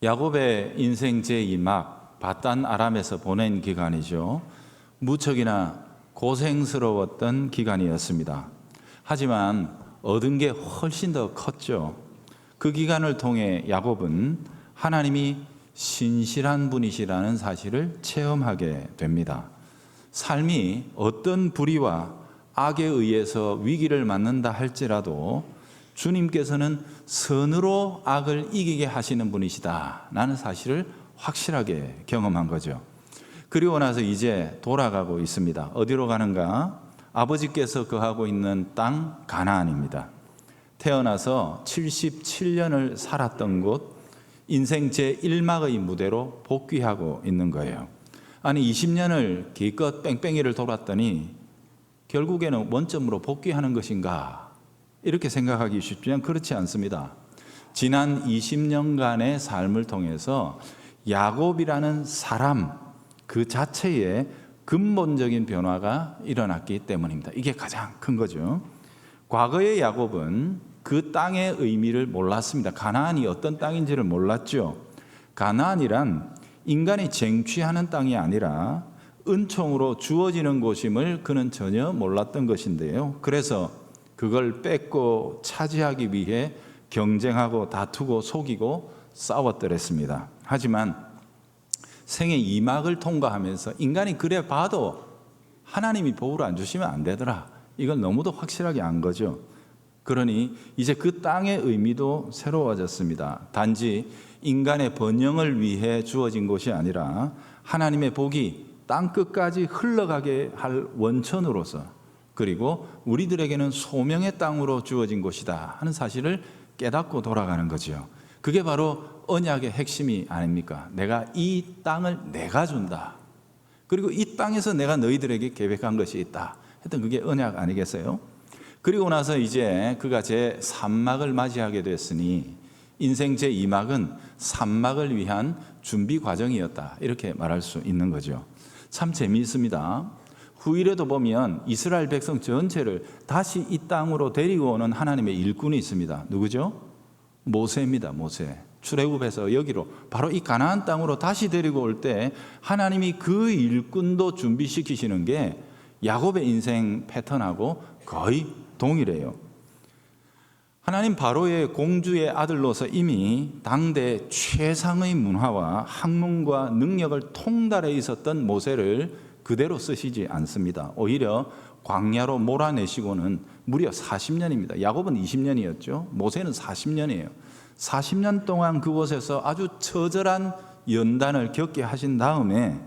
야곱의 인생 제2막 바단 아람에서 보낸 기간이죠. 무척이나 고생스러웠던 기간이었습니다. 하지만 얻은 게 훨씬 더 컸죠. 그 기간을 통해 야곱은 하나님이 신실한 분이시라는 사실을 체험하게 됩니다. 삶이 어떤 불의와 악에 의해서 위기를 맞는다 할지라도 주님께서는 선으로 악을 이기게 하시는 분이시다라는 사실을 확실하게 경험한 거죠. 그리고 나서 이제 돌아가고 있습니다. 어디로 가는가? 아버지께서 거하고 있는 땅 가나안입니다. 태어나서 77년을 살았던 곳, 인생 제1막의 무대로 복귀하고 있는 거예요. 아니 20년을 기껏 뺑뺑이를 돌았더니 결국에는 원점으로 복귀하는 것인가? 이렇게 생각하기 쉽지만 그렇지 않습니다. 지난 20년간의 삶을 통해서 야곱이라는 사람 그 자체에 근본적인 변화가 일어났기 때문입니다. 이게 가장 큰 거죠. 과거의 야곱은 그 땅의 의미를 몰랐습니다. 가나안이 어떤 땅인지를 몰랐죠. 가나안이란 인간이 쟁취하는 땅이 아니라 은총으로 주어지는 곳임을 그는 전혀 몰랐던 것인데요. 그래서 그걸 뺏고 차지하기 위해 경쟁하고 다투고 속이고 싸웠더랬습니다. 하지만 생의 2막을 통과하면서 인간이 그래 봐도 하나님이 복을 안 주시면 안 되더라. 이걸 너무도 확실하게 안 거죠. 그러니 이제 그 땅의 의미도 새로워졌습니다. 단지 인간의 번영을 위해 주어진 것이 아니라 하나님의 복이 땅 끝까지 흘러가게 할 원천으로서, 그리고 우리들에게는 소명의 땅으로 주어진 곳이다 하는 사실을 깨닫고 돌아가는 거죠. 그게 바로 언약의 핵심이 아닙니까? 내가 이 땅을 내가 준다. 그리고 이 땅에서 내가 너희들에게 계획한 것이 있다 했던 그게 언약 아니겠어요? 그리고 나서 이제 그가 제3막을 맞이하게 됐으니 인생 제2막은 3막을 위한 준비 과정이었다, 이렇게 말할 수 있는 거죠. 참 재미있습니다. 후일에도 보면 이스라엘 백성 전체를 다시 이 땅으로 데리고 오는 하나님의 일꾼이 있습니다. 누구죠? 모세입니다. 모세. 출애굽에서 여기로 바로 이 가나안 땅으로 다시 데리고 올 때 하나님이 그 일꾼도 준비시키시는 게 야곱의 인생 패턴하고 거의 동일해요. 하나님 바로의 공주의 아들로서 이미 당대 최상의 문화와 학문과 능력을 통달해 있었던 모세를 그대로 쓰시지 않습니다. 오히려 광야로 몰아내시고는 무려 40년입니다. 야곱은 20년이었죠. 모세는 40년이에요. 40년 동안 그곳에서 아주 처절한 연단을 겪게 하신 다음에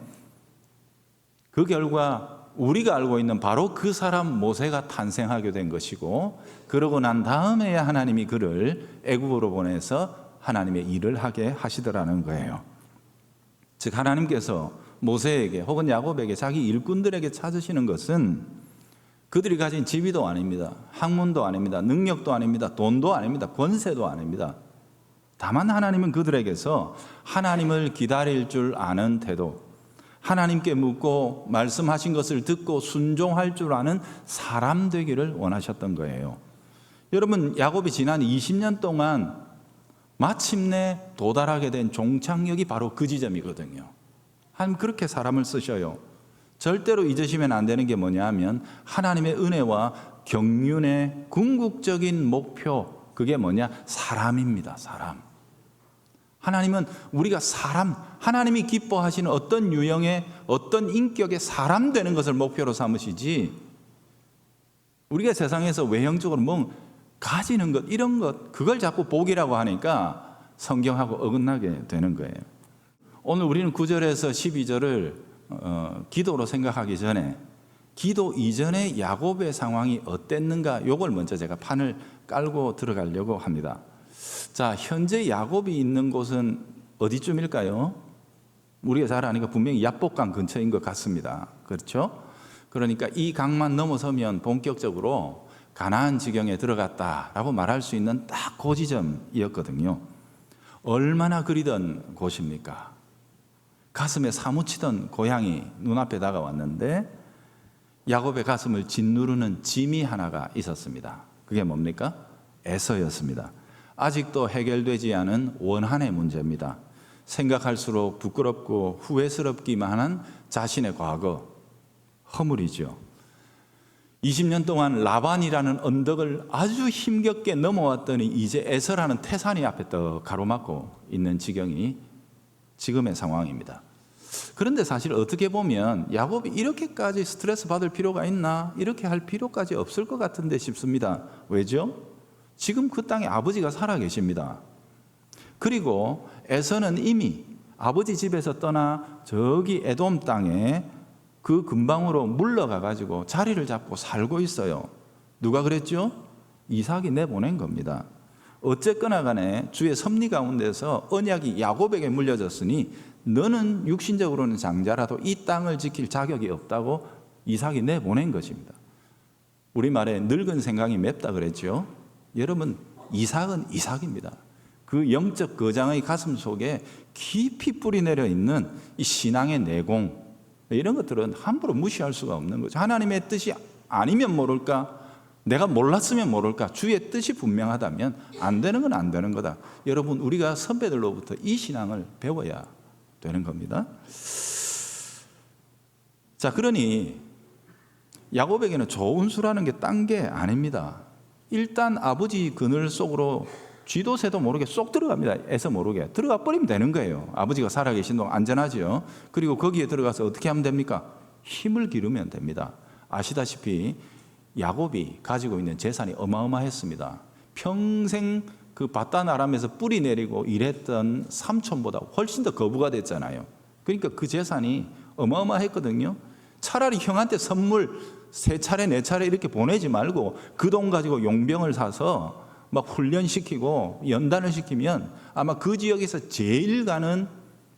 그 결과 우리가 알고 있는 바로 그 사람 모세가 탄생하게 된 것이고, 그러고 난 다음에야 하나님이 그를 애굽으로 보내서 하나님의 일을 하게 하시더라는 거예요. 즉 하나님께서 모세에게 혹은 야곱에게 자기 일꾼들에게 찾으시는 것은 그들이 가진 지위도 아닙니다. 학문도 아닙니다. 능력도 아닙니다. 돈도 아닙니다. 권세도 아닙니다. 다만 하나님은 그들에게서 하나님을 기다릴 줄 아는 태도, 하나님께 묻고 말씀하신 것을 듣고 순종할 줄 아는 사람 되기를 원하셨던 거예요. 여러분, 야곱이 지난 20년 동안 마침내 도달하게 된 종착역이 바로 그 지점이거든요. 하나님 그렇게 사람을 쓰셔요. 절대로 잊으시면 안 되는 게 뭐냐 하면 하나님의 은혜와 경륜의 궁극적인 목표, 그게 뭐냐? 사람입니다. 사람. 하나님은 우리가 사람, 하나님이 기뻐하시는 어떤 유형의 어떤 인격의 사람 되는 것을 목표로 삼으시지, 우리가 세상에서 외형적으로 뭐 가지는 것, 이런 것, 그걸 자꾸 복이라고 하니까 성경하고 어긋나게 되는 거예요. 오늘 우리는 9절에서 12절을 기도로 생각하기 전에 기도 이전의 야곱의 상황이 어땠는가, 이걸 먼저 제가 판을 깔고 들어가려고 합니다. 자, 현재 야곱이 있는 곳은 어디쯤일까요? 우리가 잘 아니까 분명히 야복강 근처인 것 같습니다. 그렇죠? 그러니까 이 강만 넘어서면 본격적으로 가나안 지경에 들어갔다라고 말할 수 있는 딱 그 지점이었거든요. 얼마나 그리던 곳입니까? 가슴에 사무치던 고향이 눈앞에 다가왔는데 야곱의 가슴을 짓누르는 짐이 하나가 있었습니다. 그게 뭡니까? 에서였습니다. 아직도 해결되지 않은 원한의 문제입니다. 생각할수록 부끄럽고 후회스럽기만 한 자신의 과거, 허물이죠. 20년 동안 라반이라는 언덕을 아주 힘겹게 넘어왔더니 이제 에서라는 태산이 앞에 떡 가로막고 있는 지경이 지금의 상황입니다. 그런데 사실 어떻게 보면 야곱이 이렇게까지 스트레스 받을 필요가 있나? 이렇게 할 필요까지 없을 것 같은데 싶습니다. 왜죠? 지금 그 땅에 아버지가 살아 계십니다. 그리고 에서는 이미 아버지 집에서 떠나 저기 에돔 땅에 그 근방으로 물러가 가지고 자리를 잡고 살고 있어요. 누가 그랬죠? 이삭이 내보낸 겁니다. 어쨌거나 간에 주의 섭리 가운데서 언약이 야곱에게 물려졌으니 너는 육신적으로는 장자라도 이 땅을 지킬 자격이 없다고 이삭이 내보낸 것입니다. 우리말에 늙은 생각이 맵다 그랬죠. 여러분, 이삭은 이삭입니다. 그 영적 거장의 가슴 속에 깊이 뿌리내려 있는 이 신앙의 내공, 이런 것들은 함부로 무시할 수가 없는 거죠. 하나님의 뜻이 아니면 모를까, 내가 몰랐으면 모를까, 주의 뜻이 분명하다면 안 되는 건 안 되는 거다. 여러분, 우리가 선배들로부터 이 신앙을 배워야 되는 겁니다. 자, 그러니 야곱에게는 좋은 수라는 게 딴 게 아닙니다. 일단 아버지 그늘 속으로 쥐도 새도 모르게 쏙 들어갑니다. 애서 모르게 들어가 버리면 되는 거예요. 아버지가 살아계신 동안 안전하죠. 그리고 거기에 들어가서 어떻게 하면 됩니까? 힘을 기르면 됩니다. 아시다시피 야곱이 가지고 있는 재산이 어마어마했습니다. 평생 그 바단 아람에서 뿌리 내리고 일했던 삼촌보다 훨씬 더 거부가 됐잖아요. 그러니까 그 재산이 어마어마했거든요. 차라리 형한테 선물 3차례 4차례 이렇게 보내지 말고 그 돈 가지고 용병을 사서 막 훈련시키고 연단을 시키면 아마 그 지역에서 제일 가는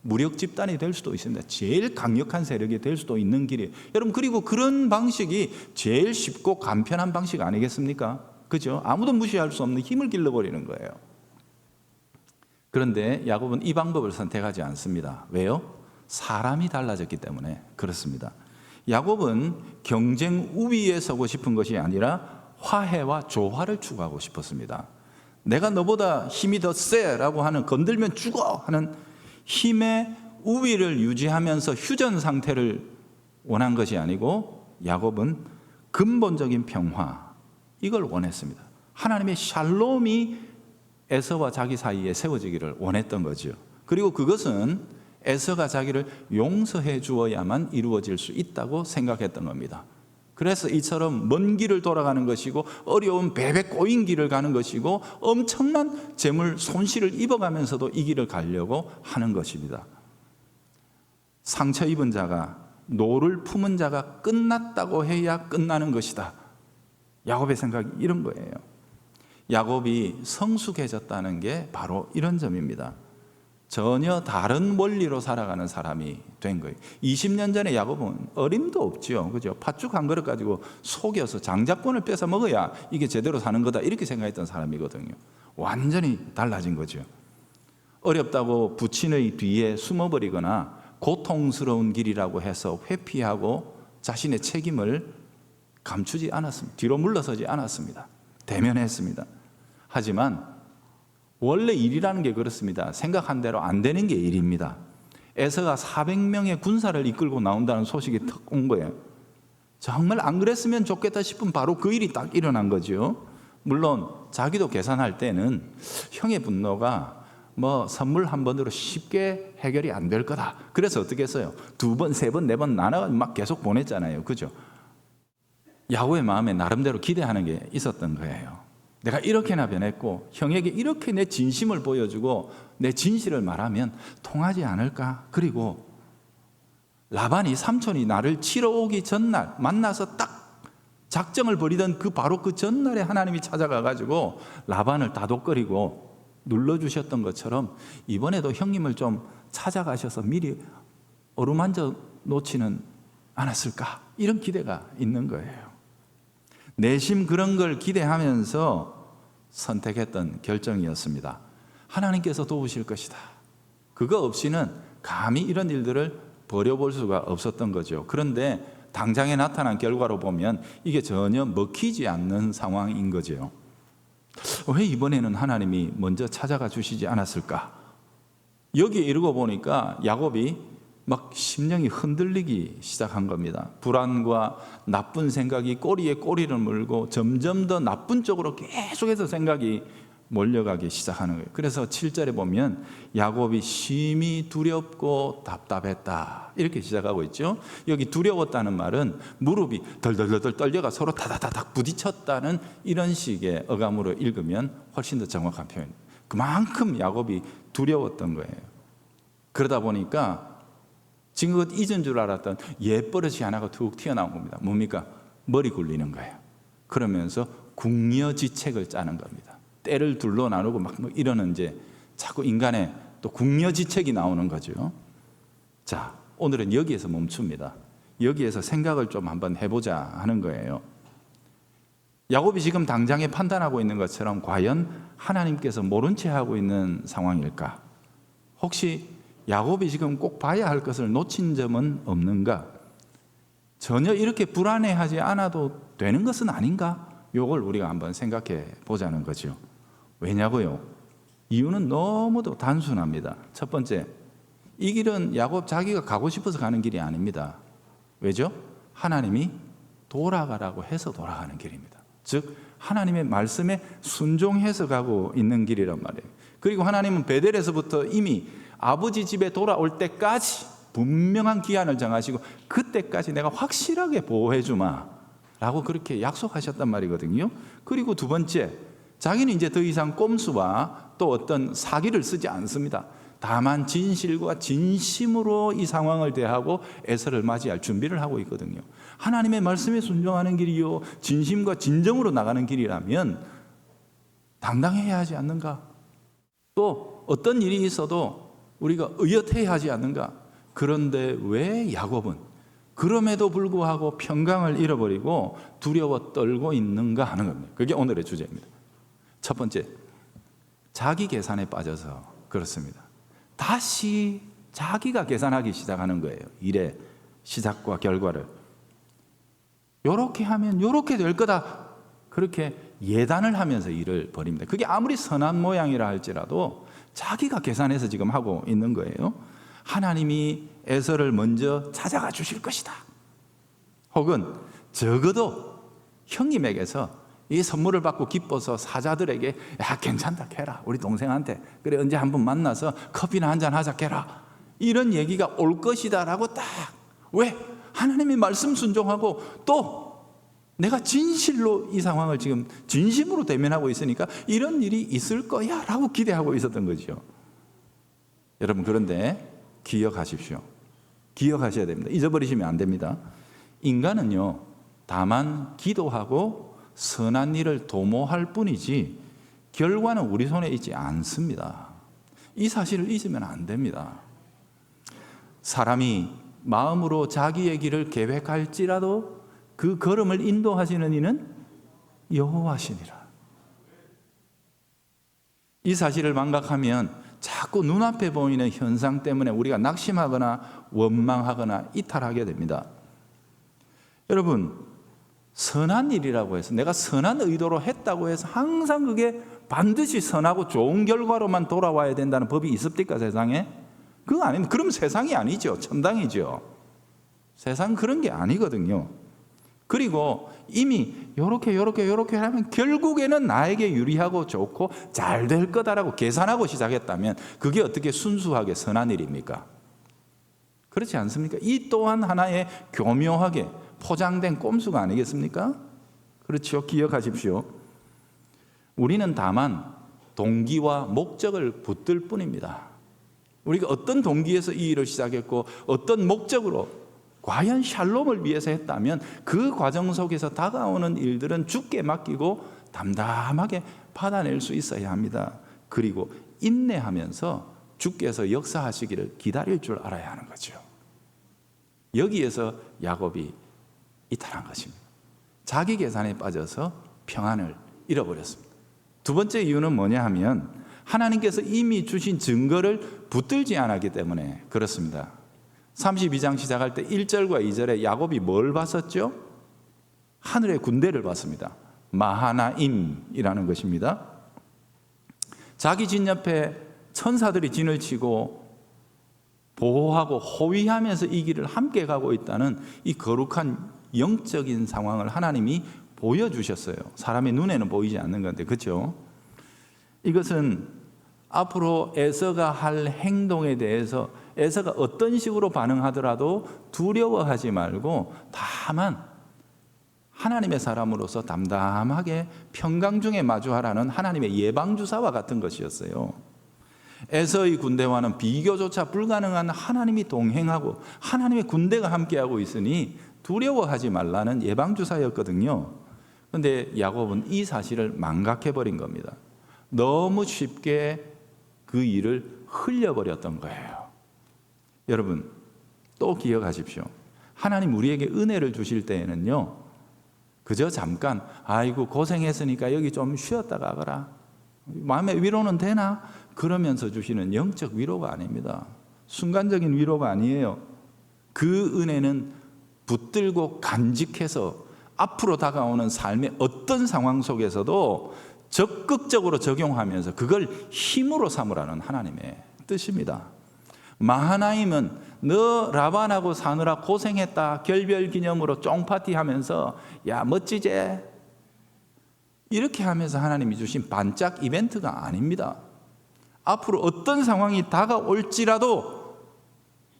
무력 집단이 될 수도 있습니다. 제일 강력한 세력이 될 수도 있는 길이에요. 여러분, 그리고 그런 방식이 제일 쉽고 간편한 방식 아니겠습니까? 그죠? 아무도 무시할 수 없는 힘을 길러버리는 거예요. 그런데 야곱은 이 방법을 선택하지 않습니다. 왜요? 사람이 달라졌기 때문에 그렇습니다. 야곱은 경쟁 우위에 서고 싶은 것이 아니라 화해와 조화를 추구하고 싶었습니다. 내가 너보다 힘이 더 세라고 하는, 건들면 죽어 하는 힘의 우위를 유지하면서 휴전 상태를 원한 것이 아니고 야곱은 근본적인 평화, 이걸 원했습니다. 하나님의 샬롬이 에서와 자기 사이에 세워지기를 원했던 거죠. 그리고 그것은 에서가 자기를 용서해 주어야만 이루어질 수 있다고 생각했던 겁니다. 그래서 이처럼 먼 길을 돌아가는 것이고 어려운 베베 꼬인 길을 가는 것이고 엄청난 재물 손실을 입어가면서도 이 길을 가려고 하는 것입니다. 상처 입은 자가, 노를 품은 자가 끝났다고 해야 끝나는 것이다. 야곱의 생각이 이런 거예요. 야곱이 성숙해졌다는 게 바로 이런 점입니다. 전혀 다른 원리로 살아가는 사람이 된 거예요. 20년 전에 야곱은 어림도 없죠. 그죠? 팥죽 한 그릇 가지고 속여서 장자권을 뺏어 먹어야 이게 제대로 사는 거다, 이렇게 생각했던 사람이거든요. 완전히 달라진 거죠. 어렵다고 부친의 뒤에 숨어버리거나 고통스러운 길이라고 해서 회피하고 자신의 책임을 감추지 않았습니다. 뒤로 물러서지 않았습니다. 대면했습니다. 하지만 원래 일이라는 게 그렇습니다. 생각한 대로 안 되는 게 일입니다. 에서가 400명의 군사를 이끌고 나온다는 소식이 턱 온 거예요. 정말 안 그랬으면 좋겠다 싶은 바로 그 일이 딱 일어난 거죠. 물론 자기도 계산할 때는 형의 분노가 뭐 선물 한 번으로 쉽게 해결이 안 될 거다. 그래서 어떻게 했어요? 2번, 3번, 4번 나눠 막 계속 보냈잖아요. 그죠? 야곱의 마음에 나름대로 기대하는 게 있었던 거예요. 내가 이렇게나 변했고 형에게 이렇게 내 진심을 보여주고 내 진실을 말하면 통하지 않을까? 그리고 라반이, 삼촌이 나를 치러 오기 전날 만나서 딱 작정을 벌이던 바로 그 전날에 하나님이 찾아가 가지고 라반을 다독거리고 눌러주셨던 것처럼 이번에도 형님을 좀 찾아가셔서 미리 어루만져 놓지는 않았을까? 이런 기대가 있는 거예요. 내심 그런 걸 기대하면서 선택했던 결정이었습니다. 하나님께서 도우실 것이다. 그거 없이는 감히 이런 일들을 벌여볼 수가 없었던 거죠. 그런데 당장에 나타난 결과로 보면 이게 전혀 먹히지 않는 상황인 거죠. 왜 이번에는 하나님이 먼저 찾아가 주시지 않았을까? 여기에 이르고 보니까 야곱이 막 심령이 흔들리기 시작한 겁니다. 불안과 나쁜 생각이 꼬리에 꼬리를 물고 점점 더 나쁜 쪽으로 계속해서 생각이 몰려가기 시작하는 거예요. 그래서 7절에 보면 야곱이 심히 두렵고 답답했다 이렇게 시작하고 있죠. 여기 두려웠다는 말은 무릎이 덜덜덜 떨려가 서로 다다다닥 부딪혔다는 이런 식의 어감으로 읽으면 훨씬 더 정확한 표현입니다. 그만큼 야곱이 두려웠던 거예요. 그러다 보니까 지금 잊은 줄 알았던 옛버릇이 하나가 툭 튀어나온 겁니다. 뭡니까? 머리 굴리는 거예요. 그러면서 궁여지책을 짜는 겁니다. 때를 둘로 나누고 막 이러는 이제 자꾸 인간의 또 궁여지책이 나오는 거죠. 자, 오늘은 여기에서 멈춥니다. 여기에서 생각을 좀 한번 해보자 하는 거예요. 야곱이 지금 당장에 판단하고 있는 것처럼 과연 하나님께서 모른 채 하고 있는 상황일까? 혹시 야곱이 지금 꼭 봐야 할 것을 놓친 점은 없는가? 전혀 이렇게 불안해하지 않아도 되는 것은 아닌가? 이걸 우리가 한번 생각해 보자는 거죠. 왜냐고요? 이유는 너무도 단순합니다. 첫 번째, 이 길은 야곱 자기가 가고 싶어서 가는 길이 아닙니다. 왜죠? 하나님이 돌아가라고 해서 돌아가는 길입니다. 즉 하나님의 말씀에 순종해서 가고 있는 길이란 말이에요. 그리고 하나님은 베델에서부터 이미 아버지 집에 돌아올 때까지 분명한 기한을 정하시고 그때까지 내가 확실하게 보호해 주마 라고 그렇게 약속하셨단 말이거든요. 그리고 두 번째, 자기는 이제 더 이상 꼼수와 또 어떤 사기를 쓰지 않습니다. 다만 진실과 진심으로 이 상황을 대하고 에서를 맞이할 준비를 하고 있거든요. 하나님의 말씀에 순종하는 길이요 진심과 진정으로 나가는 길이라면 당당해야 하지 않는가? 또 어떤 일이 있어도 우리가 의젓해야 하지 않는가? 그런데 왜 야곱은 그럼에도 불구하고 평강을 잃어버리고 두려워 떨고 있는가 하는 겁니다. 그게 오늘의 주제입니다. 첫 번째, 자기 계산에 빠져서 그렇습니다. 다시 자기가 계산하기 시작하는 거예요. 일의 시작과 결과를. 요렇게 하면 요렇게 될 거다. 그렇게 예단을 하면서 일을 벌입니다. 그게 아무리 선한 모양이라 할지라도 자기가 계산해서 지금 하고 있는 거예요. 하나님이 에서를 먼저 찾아가 주실 것이다. 혹은 적어도 형님에게서 이 선물을 받고 기뻐서 사자들에게 야 괜찮다 캐라 우리 동생한테 그래 언제 한번 만나서 커피나 한잔 하자 캐라 이런 얘기가 올 것이다 라고 딱 왜? 하나님이 말씀 순종하고 또 내가 진실로 이 상황을 지금 진심으로 대면하고 있으니까 이런 일이 있을 거야 라고 기대하고 있었던 거죠. 여러분 그런데 기억하십시오. 기억하셔야 됩니다. 잊어버리시면 안 됩니다. 인간은요 다만 기도하고 선한 일을 도모할 뿐이지 결과는 우리 손에 있지 않습니다. 이 사실을 잊으면 안 됩니다. 사람이 마음으로 자기의 길을 계획할지라도 그 걸음을 인도하시는 이는 여호와시니라. 이 사실을 망각하면 자꾸 눈앞에 보이는 현상 때문에 우리가 낙심하거나 원망하거나 이탈하게 됩니다. 여러분 선한 일이라고 해서 내가 선한 의도로 했다고 해서 항상 그게 반드시 선하고 좋은 결과로만 돌아와야 된다는 법이 있습니까 세상에? 그거 아닙니다. 그럼 세상이 아니죠. 천당이죠. 세상 그런 게 아니거든요. 그리고 이미 요렇게 하면 결국에는 나에게 유리하고 좋고 잘 될 거다라고 계산하고 시작했다면 그게 어떻게 순수하게 선한 일입니까? 그렇지 않습니까? 이 또한 하나의 교묘하게 포장된 꼼수가 아니겠습니까? 그렇죠. 기억하십시오. 우리는 다만 동기와 목적을 붙들 뿐입니다. 우리가 어떤 동기에서 이 일을 시작했고 어떤 목적으로 과연 샬롬을 위해서 했다면 그 과정 속에서 다가오는 일들은 주께 맡기고 담담하게 받아낼 수 있어야 합니다. 그리고 인내하면서 주께서 역사하시기를 기다릴 줄 알아야 하는 거죠. 여기에서 야곱이 이탈한 것입니다. 자기 계산에 빠져서 평안을 잃어버렸습니다. 두 번째 이유는 뭐냐 하면 하나님께서 이미 주신 증거를 붙들지 않았기 때문에 그렇습니다. 32장 시작할 때 1절과 2절에 야곱이 뭘 봤었죠? 하늘의 군대를 봤습니다. 마하나임이라는 것입니다. 자기 진 옆에 천사들이 진을 치고 보호하고 호위하면서 이 길을 함께 가고 있다는 이 거룩한 영적인 상황을 하나님이 보여주셨어요. 사람의 눈에는 보이지 않는 건데, 그렇죠? 이것은 앞으로 에서가 할 행동에 대해서 에서가 어떤 식으로 반응하더라도 두려워하지 말고 다만 하나님의 사람으로서 담담하게 평강 중에 마주하라는 하나님의 예방주사와 같은 것이었어요. 에서의 군대와는 비교조차 불가능한 하나님이 동행하고 하나님의 군대가 함께하고 있으니 두려워하지 말라는 예방주사였거든요. 그런데 야곱은 이 사실을 망각해버린 겁니다. 너무 쉽게 그 일을 흘려버렸던 거예요. 여러분, 또 기억하십시오. 하나님 우리에게 은혜를 주실 때에는요, 그저 잠깐 아이고 고생했으니까 여기 좀 쉬었다 가거라, 마음의 위로는 되나? 그러면서 주시는 영적 위로가 아닙니다. 순간적인 위로가 아니에요. 그 은혜는 붙들고 간직해서 앞으로 다가오는 삶의 어떤 상황 속에서도 적극적으로 적용하면서 그걸 힘으로 삼으라는 하나님의 뜻입니다. 마하나임은 너 라반하고 사느라 고생했다, 결별 기념으로 쫑파티 하면서 야 멋지제, 이렇게 하면서 하나님이 주신 반짝 이벤트가 아닙니다. 앞으로 어떤 상황이 다가올지라도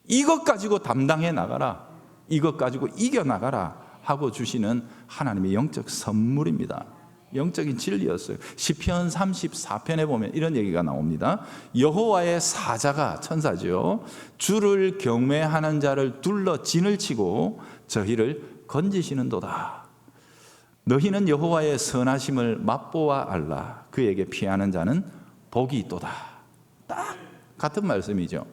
이것 가지고 담당해 나가라, 이것 가지고 이겨나가라 하고 주시는 하나님의 영적 선물입니다. 영적인 진리였어요. 시편 34편에 보면 이런 얘기가 나옵니다. 여호와의 사자가, 천사죠, 주를 경외하는 자를 둘러 진을 치고 저희를 건지시는도다. 너희는 여호와의 선하심을 맛보아 알라. 그에게 피하는 자는 복이 있도다. 딱 같은 말씀이죠.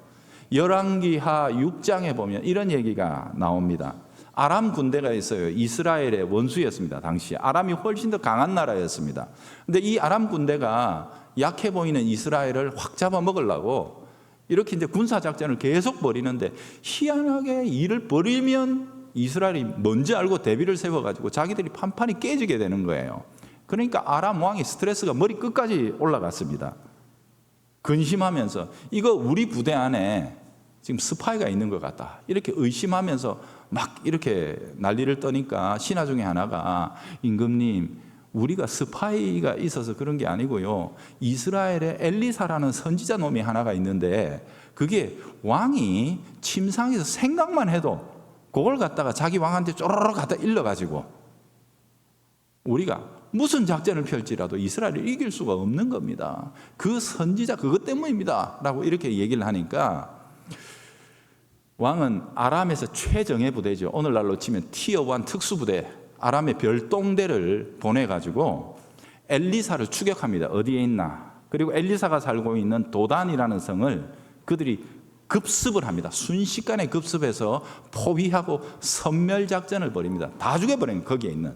열왕기하 6장에 보면 이런 얘기가 나옵니다. 아람 군대가 있어요. 이스라엘의 원수였습니다. 당시에 아람이 훨씬 더 강한 나라였습니다. 근데 이 아람 군대가 약해 보이는 이스라엘을 확 잡아먹으려고 이렇게 이제 군사작전을 계속 벌이는데, 희한하게 일을 벌이면 이스라엘이 뭔지 알고 대비를 세워가지고 자기들이 판판이 깨지게 되는 거예요. 그러니까 아람 왕이 스트레스가 머리 끝까지 올라갔습니다. 근심하면서 이거 우리 부대 안에 지금 스파이가 있는 것 같다, 이렇게 의심하면서 막 이렇게 난리를 떠니까 신하 중에 하나가, 임금님, 우리가 스파이가 있어서 그런 게 아니고요, 이스라엘에 엘리사라는 선지자 놈이 하나가 있는데 그게 왕이 침상에서 생각만 해도 그걸 갖다가 자기 왕한테 쪼르르 갖다 일러가지고 우리가 무슨 작전을 펼지라도 이스라엘을 이길 수가 없는 겁니다. 그 선지자 그것 때문입니다 라고 이렇게 얘기를 하니까, 왕은 아람에서 최정예 부대죠, 오늘날로 치면 티어 1 특수부대, 아람의 별동대를 보내가지고 엘리사를 추격합니다. 어디에 있나. 그리고 엘리사가 살고 있는 도단이라는 성을 그들이 급습을 합니다. 순식간에 급습해서 포위하고 섬멸작전을 벌입니다. 다 죽여버린, 거기에 있는.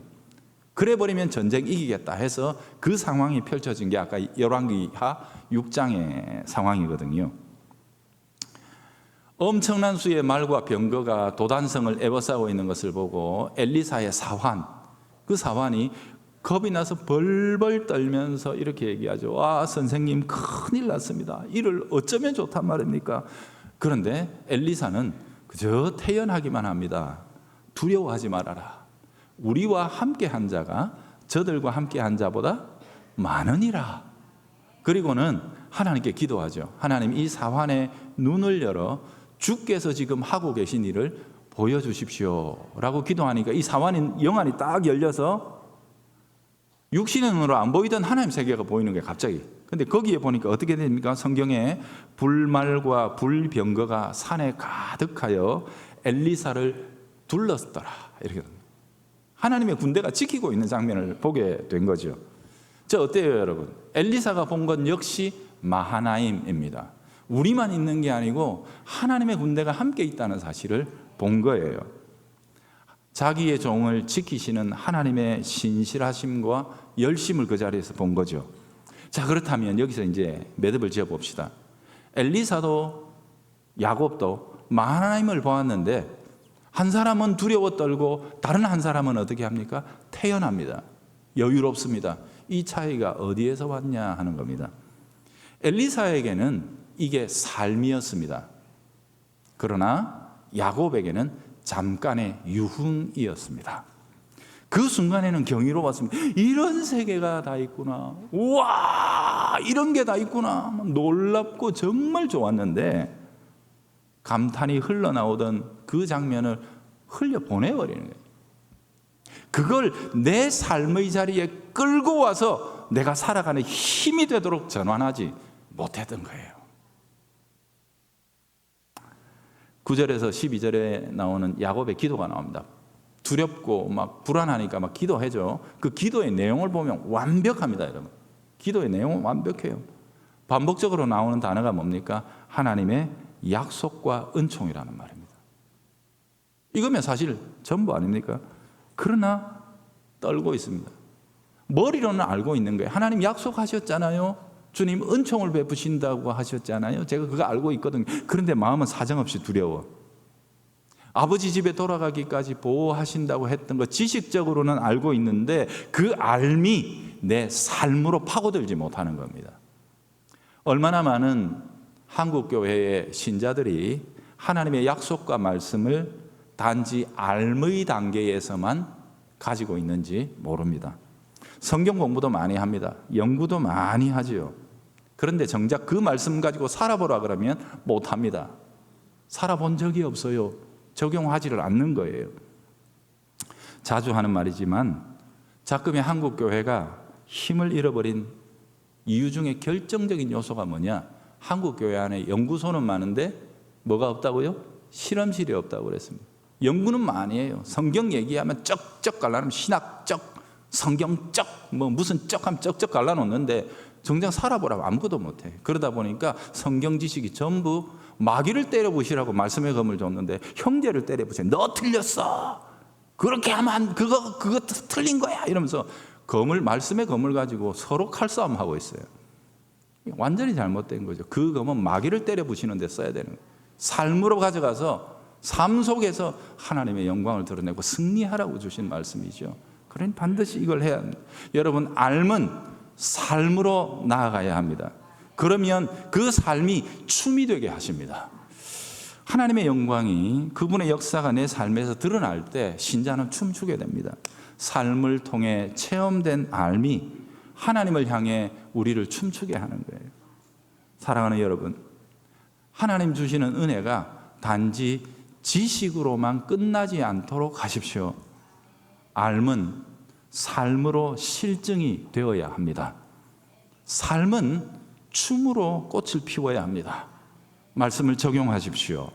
그래 버리면 전쟁 이기겠다 해서 그 상황이 펼쳐진 게 아까 열왕기하 6장의 상황이거든요. 엄청난 수의 말과 병거가 도단성을 에워싸고 있는 것을 보고 엘리사의 사환, 그 사환이 겁이 나서 벌벌 떨면서 이렇게 얘기하죠. 와, 선생님, 큰일 났습니다. 이를 어쩌면 좋단 말입니까? 그런데 엘리사는 그저 태연하기만 합니다. 두려워하지 말아라. 우리와 함께 한 자가 저들과 함께 한 자보다 많으니라. 그리고는 하나님께 기도하죠. 하나님, 이 사환의 눈을 열어 주께서 지금 하고 계신 일을 보여주십시오 라고 기도하니까 이 사환의 영안이 딱 열려서 육신의 눈으로 안 보이던 하나님 세계가 보이는 거예요, 갑자기. 근데 거기에 보니까 어떻게 됩니까? 성경에 불말과 불병거가 산에 가득하여 엘리사를 둘렀더라, 이렇게 됩니다. 하나님의 군대가 지키고 있는 장면을 보게 된 거죠. 저 어때요, 여러분? 엘리사가 본 건 역시 마하나임입니다. 우리만 있는 게 아니고 하나님의 군대가 함께 있다는 사실을 본 거예요. 자기의 종을 지키시는 하나님의 신실하심과 열심을 그 자리에서 본 거죠. 자, 그렇다면 여기서 이제 매듭을 지어 봅시다. 엘리사도 야곱도 마하나임을 보았는데 한 사람은 두려워 떨고 다른 한 사람은 어떻게 합니까? 태연합니다. 여유롭습니다. 이 차이가 어디에서 왔냐 하는 겁니다. 엘리사에게는 이게 삶이었습니다. 그러나 야곱에게는 잠깐의 유흥이었습니다. 그 순간에는 경이로웠습니다. 이런 세계가 다 있구나. 우와, 이런 게 다 있구나. 놀랍고 정말 좋았는데 감탄이 흘러나오던 그 장면을 흘려보내버리는 거예요. 그걸 내 삶의 자리에 끌고 와서 내가 살아가는 힘이 되도록 전환하지 못했던 거예요. 9절에서 12절에 나오는 야곱의 기도가 나옵니다. 두렵고 막 불안하니까 막 기도해줘. 그 기도의 내용을 보면 완벽합니다, 여러분. 기도의 내용은 완벽해요. 반복적으로 나오는 단어가 뭡니까? 하나님의 약속과 은총이라는 말입니다. 이거면 사실 전부 아닙니까? 그러나 떨고 있습니다. 머리로는 알고 있는 거예요. 하나님 약속하셨잖아요. 주님 은총을 베푸신다고 하셨잖아요. 제가 그거 알고 있거든요. 그런데 마음은 사정없이 두려워. 아버지 집에 돌아가기까지 보호하신다고 했던 거 지식적으로는 알고 있는데 그 알미 내 삶으로 파고들지 못하는 겁니다. 얼마나 많은 한국교회의 신자들이 하나님의 약속과 말씀을 단지 알의 단계에서만 가지고 있는지 모릅니다. 성경 공부도 많이 합니다. 연구도 많이 하지요. 그런데 정작 그 말씀 가지고 살아보라 그러면 못합니다. 살아본 적이 없어요. 적용하지를 않는 거예요. 자주 하는 말이지만 자꾸의 한국교회가 힘을 잃어버린 이유 중에 결정적인 요소가 뭐냐? 한국교회 안에 연구소는 많은데 뭐가 없다고요? 실험실이 없다고 그랬습니다. 연구는 많이 해요. 성경 얘기하면 쩍쩍 갈라놓으면 신학적, 성경적, 뭐 무슨 쩍하면 쩍쩍 갈라놓는데 정작 살아보라고 아무것도 못해. 그러다 보니까 성경 지식이 전부 마귀를 때려부시라고 말씀의 검을 줬는데 형제를 때려부셔. 너 틀렸어. 그렇게 하면 그거 틀린 거야. 이러면서 말씀의 검을 가지고 서로 칼싸움하고 있어요. 완전히 잘못된 거죠. 그 검은 마귀를 때려부시는 데 써야 되는 거예요. 삶으로 가져가서 삶 속에서 하나님의 영광을 드러내고 승리하라고 주신 말씀이죠. 그러니 반드시 이걸 해야 합니다. 여러분, 알면 삶으로 나아가야 합니다. 그러면 그 삶이 춤이 되게 하십니다. 하나님의 영광이, 그분의 역사가 내 삶에서 드러날 때 신자는 춤추게 됩니다. 삶을 통해 체험된 알미 하나님을 향해 우리를 춤추게 하는 거예요. 사랑하는 여러분, 하나님 주시는 은혜가 단지 지식으로만 끝나지 않도록 하십시오. 알면 삶으로 실증이 되어야 합니다. 삶은 춤으로 꽃을 피워야 합니다. 말씀을 적용하십시오.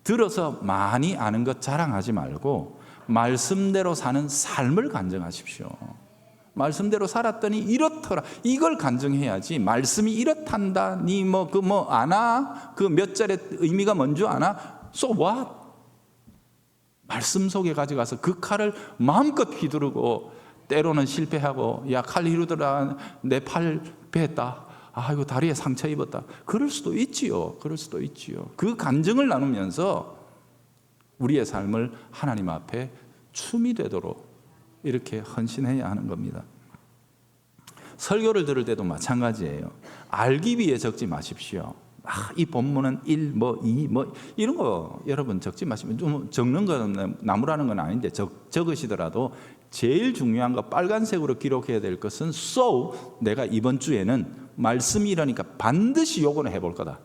들어서 많이 아는 것 자랑하지 말고 말씀대로 사는 삶을 간증하십시오. 말씀대로 살았더니 이렇더라. 이걸 간증해야지. 말씀이 이렇단다. 니 아나? 그 몇 절의 의미가 뭔지 아나? So what? 말씀 속에 가져가서 그 칼을 마음껏 휘두르고 때로는 실패하고 야, 칼 휘두르라. 내 팔 베었다. 이거 다리에 상처 입었다. 그럴 수도 있지요. 그 간증을 나누면서 우리의 삶을 하나님 앞에 춤이 되도록 이렇게 헌신해야 하는 겁니다. 설교를 들을 때도 마찬가지예요. 알기 위해 적지 마십시오. 이 본문은 1, 2, 이런 거 여러분 적지 마시면, 좀 적는 건 나무라는 건 아닌데 적으시더라도 제일 중요한 거 빨간색으로 기록해야 될 것은 내가 이번 주에는 말씀이 이러니까 반드시 요거는 해볼 거다.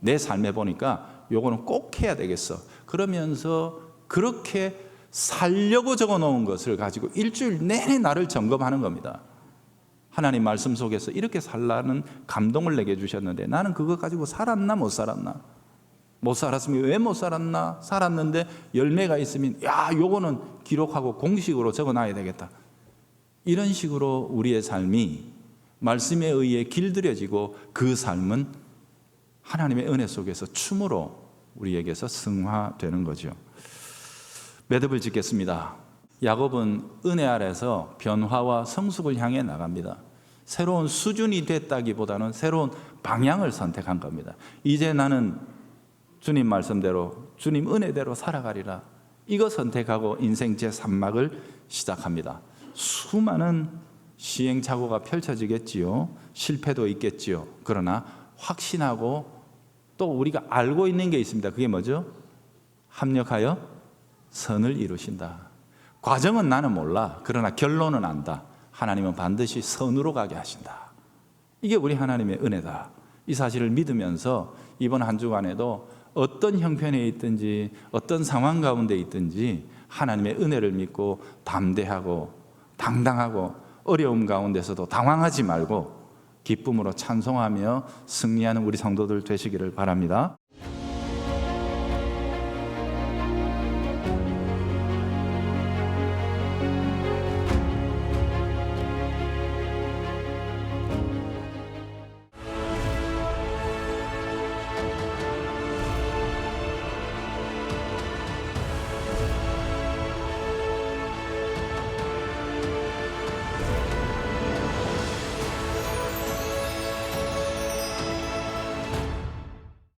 내 삶에 보니까 요거는 꼭 해야 되겠어. 그러면서 그렇게 살려고 적어놓은 것을 가지고 일주일 내내 나를 점검하는 겁니다. 하나님 말씀 속에서 이렇게 살라는 감동을 내게 주셨는데 나는 그거 가지고 살았나 못 살았나? 못 살았으면 왜 못 살았나? 살았는데 열매가 있으면 요거는 기록하고 공식으로 적어놔야 되겠다. 이런 식으로 우리의 삶이 말씀에 의해 길들여지고 그 삶은 하나님의 은혜 속에서 춤으로 우리에게서 승화되는 거죠. 매듭을 짓겠습니다. 야곱은 은혜 아래서 변화와 성숙을 향해 나갑니다. 새로운 수준이 됐다기보다는 새로운 방향을 선택한 겁니다. 이제 나는 주님 말씀대로, 주님 은혜대로 살아가리라. 이거 선택하고 인생 제3막을 시작합니다. 수많은 시행착오가 펼쳐지겠지요. 실패도 있겠지요. 그러나 확신하고 또 우리가 알고 있는 게 있습니다. 그게 뭐죠? 합력하여 선을 이루신다. 과정은 나는 몰라. 그러나 결론은 안다. 하나님은 반드시 선으로 가게 하신다. 이게 우리 하나님의 은혜다. 이 사실을 믿으면서 이번 한 주간에도 어떤 형편에 있든지 어떤 상황 가운데 있든지 하나님의 은혜를 믿고 담대하고 당당하고 어려움 가운데서도 당황하지 말고 기쁨으로 찬송하며 승리하는 우리 성도들 되시기를 바랍니다.